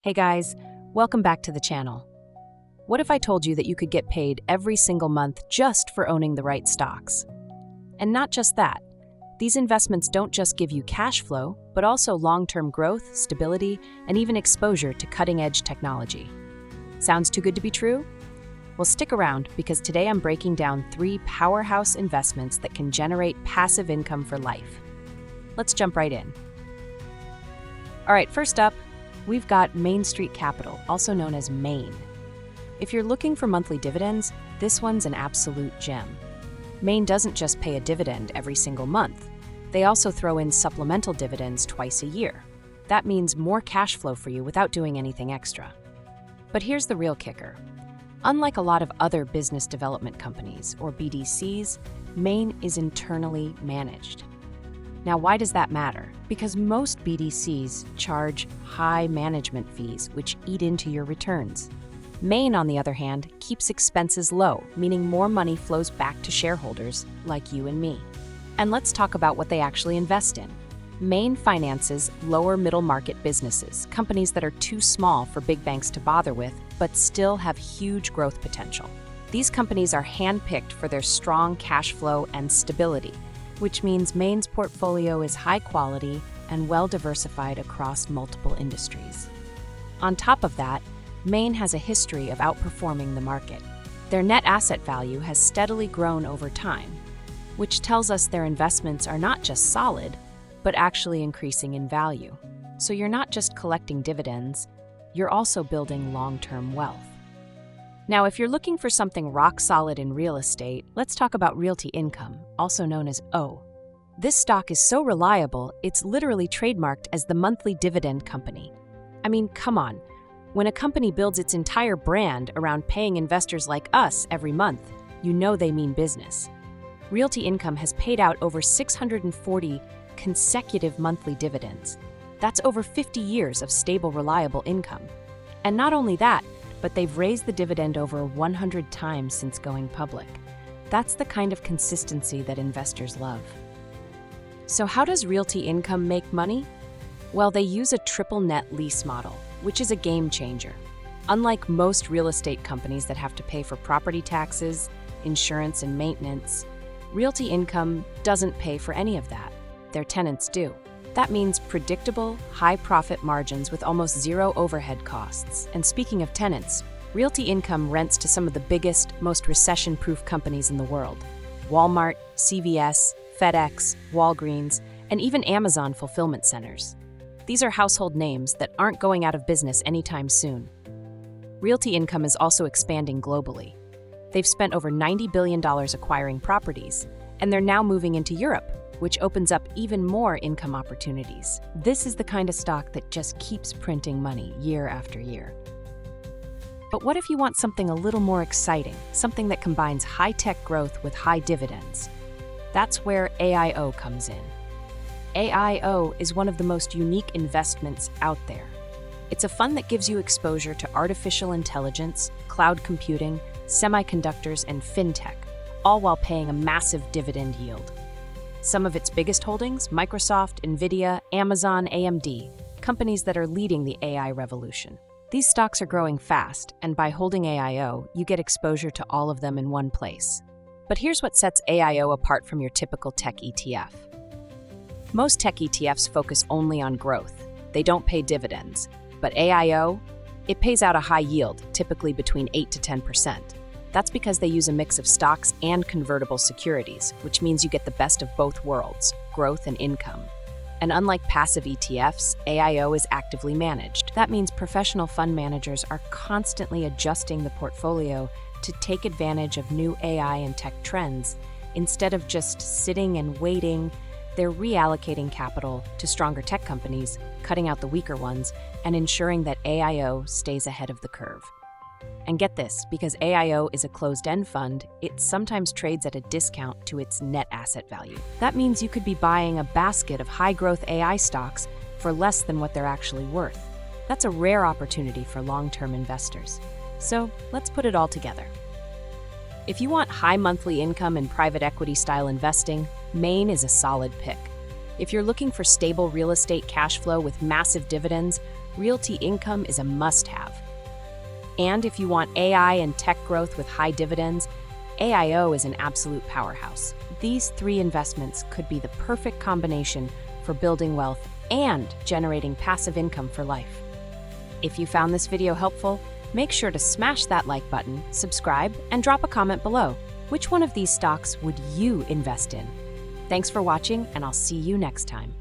Hey guys, welcome back to the channel. What if I told you that you could get paid every single month just for owning the right stocks? And not just that, these investments don't just give you cash flow, but also long-term growth, stability, and even exposure to cutting-edge technology. Sounds too good to be true? Well, stick around because today I'm breaking down 3 powerhouse investments that can generate passive income for life. Let's jump right in. All right, first up, we've got Main Street Capital, also known as Main. If you're looking for monthly dividends, this one's an absolute gem. Main doesn't just pay a dividend every single month. They also throw in supplemental dividends twice a year. That means more cash flow for you without doing anything extra. But here's the real kicker. Unlike a lot of other business development companies, or BDCs, Main is internally managed. Now, why does that matter? Because most BDCs charge high management fees, which eat into your returns. Main, on the other hand, keeps expenses low, meaning more money flows back to shareholders like you and me. And let's talk about what they actually invest in. Main finances lower middle market businesses, companies that are too small for big banks to bother with, but still have huge growth potential. These companies are handpicked for their strong cash flow and stability, which means Main's portfolio is high quality and well diversified across multiple industries. On top of that, Main has a history of outperforming the market. Their net asset value has steadily grown over time, which tells us their investments are not just solid, but actually increasing in value. So you're not just collecting dividends, you're also building long-term wealth. Now, if you're looking for something rock solid in real estate, let's talk about Realty Income, also known as O. This stock is so reliable, it's literally trademarked as the monthly dividend company. I mean, come on. When a company builds its entire brand around paying investors like us every month, you know they mean business. Realty Income has paid out over 640 consecutive monthly dividends. That's over 50 years of stable, reliable income. And not only that, but they've raised the dividend over 100 times since going public. That's the kind of consistency that investors love. So how does Realty Income make money? Well, they use a triple net lease model, which is a game changer. Unlike most real estate companies that have to pay for property taxes, insurance, and maintenance, Realty Income doesn't pay for any of that. Their tenants do. That means predictable, high-profit margins with almost zero overhead costs. And speaking of tenants, Realty Income rents to some of the biggest, most recession-proof companies in the world: Walmart, CVS, FedEx, Walgreens, and even Amazon fulfillment centers. These are household names that aren't going out of business anytime soon. Realty Income is also expanding globally. They've spent over $90 billion acquiring properties, and they're now moving into Europe, which opens up even more income opportunities. This is the kind of stock that just keeps printing money year after year. But what if you want something a little more exciting, something that combines high-tech growth with high dividends? That's where AIO comes in. AIO is one of the most unique investments out there. It's a fund that gives you exposure to artificial intelligence, cloud computing, semiconductors, and fintech, all while paying a massive dividend yield. Some of its biggest holdings: Microsoft, Nvidia, Amazon, AMD, companies that are leading the AI revolution. These stocks are growing fast, and by holding AIO, you get exposure to all of them in one place. But here's what sets AIO apart from your typical tech ETF. Most tech ETFs focus only on growth. They don't pay dividends. But AIO, it pays out a high yield, typically between 8 to 10%. That's because they use a mix of stocks and convertible securities, which means you get the best of both worlds, growth and income. And unlike passive ETFs, AIO is actively managed. That means professional fund managers are constantly adjusting the portfolio to take advantage of new AI and tech trends. Instead of just sitting and waiting, they're reallocating capital to stronger tech companies, cutting out the weaker ones, and ensuring that AIO stays ahead of the curve. And get this, because AIO is a closed-end fund, it sometimes trades at a discount to its net asset value. That means you could be buying a basket of high-growth AI stocks for less than what they're actually worth. That's a rare opportunity for long-term investors. So let's put it all together. If you want high monthly income and private equity-style investing, Main is a solid pick. If you're looking for stable real estate cash flow with massive dividends, Realty income is a must-have. And if you want AI and tech growth with high dividends, AIO is an absolute powerhouse. These three investments could be the perfect combination for building wealth and generating passive income for life. If you found this video helpful, make sure to smash that like button, subscribe, and drop a comment below. Which one of these stocks would you invest in? Thanks for watching, and I'll see you next time.